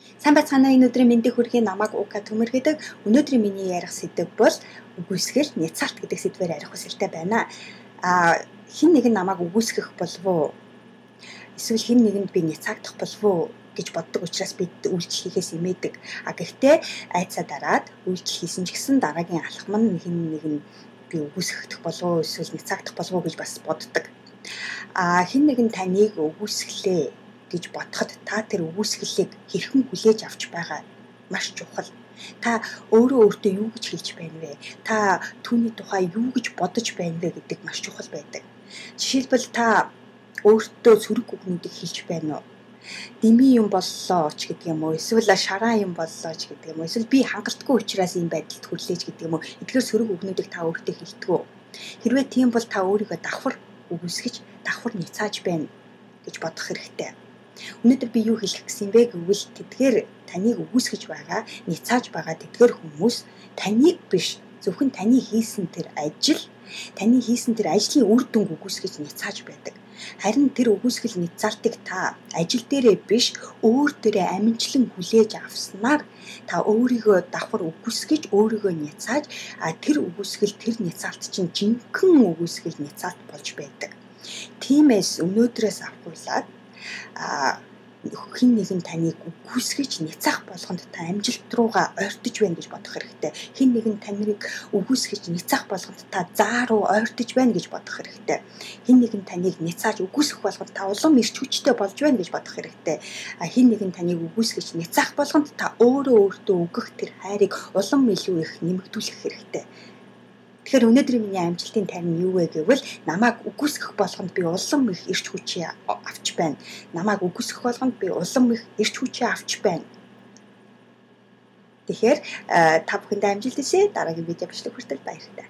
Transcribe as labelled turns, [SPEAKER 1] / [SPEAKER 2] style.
[SPEAKER 1] Сайн байцгаана энэ өдрийн мэндийг хүргэе намайг Ука төмөргөдөг. Өнөөдрийн миний ярих сэдэв бол үгүйсгэл няцаалт гэдэг сэдвээр ярих хүсэлтэй байна. Хэн нэгэн намайг үгүйсгэх болов уу? Эсвэл хэн нэгэнд би няцаагдах болов уу гэж боддог учраас бид үйлдэл хийхээс имээдэг. Гэхдээ айцаа дараад үйлдэл хийсэн ч гэсэн дараагийн алхам нь хэн нэгэн би үгүйсгэх болов уу эсвэл няцаагдах болов уу гэж бас боддог. Хэн нэгэн таныг үгүйсгэлээ гэж бодоход та тэр үгүйсгэлийг хэрхэн хүлээж авч байгаа маш чухал. Та өөртөө юу гэж хэлж байна вэ? Та түүний тухай юу гэж бодож байна вэ гэдэг маш чухал байдаг. Жишээлбэл та өөртөө сөрөг үгнүүдийг хэлж байна уу? Дими юм боллоо ч гэдэг юм уу? Эсвэл шараа юм боллоо ч гэдэг юм уу? Эсвэл би хангалтгүй учраас ийм байдалд хүрлээж гэдэг юм уу? Эдгээр сөрөг үгнүүдийг та өөртөө хэлдэг үү? Хэрвээ тийм бол та өөрийгөө давхар үгүйсгэж, давхар няцааж байна гэж бодох хэрэгтэй. Өнөөдөр би юу хэлэх гэсэн бэ гэвэл тэдгээр таныг үгүйсгэж байгаа, няцааж байгаа тэдгээр хүмүүс таныг биш, зөвхөн таны хийсэн тэр ажил, таны хийсэн тэр ажлын үр дүнг үгүйсгэж няцааж байдаг. Харин тэр үгүйсгэл няцаалтыг та ажил дээрээ биш, өөр дээрээ аминчлан хүлээж авснаар та өөрийгөө давхар үгүйсгэж, өөрийгөө няцааж, тэр үгүйсгэл, тэр няцаалт чинь жинхэнэ үгүйсгэл няцаалт болж байдаг. Тиймээс өнөөдрөөс авахуулаад хэн нэгэн таныг үгүйсгэж няцаах болгонд та амжилт руугаа ойртож байна гэж бодох хэрэгтэй. Хэн нэгэн таныг үгүйсгэж няцаах болгонд та заа руу ойртож байна гэж бодох хэрэгтэй. Хэн нэгэн таныг няцааж үгүйсгэх болгонд та улам эрч хүчтэй болж байна гэж бодох хэрэгтэй. Хэн нэгэн таныг үгүйсгэж няцаах болгонд та өөртөө өгөх тэр хайрыг улам илүү их нэмэгдүүлэх хэрэгтэй. Тэгэхээр өнөөдрийн миний амжилтын тайм нь юу вэ гэвэл намайг үгүйсгэх болгонд би улам их эрч хүчээ авч байна. Намайг үгүйсгэх болгонд би улам их эрч хүчээ авч байна. Тэгэхээр та бүхэндээ амжилт хүсье. Дараагийн видео бичлэг хүртэл баярлалаа.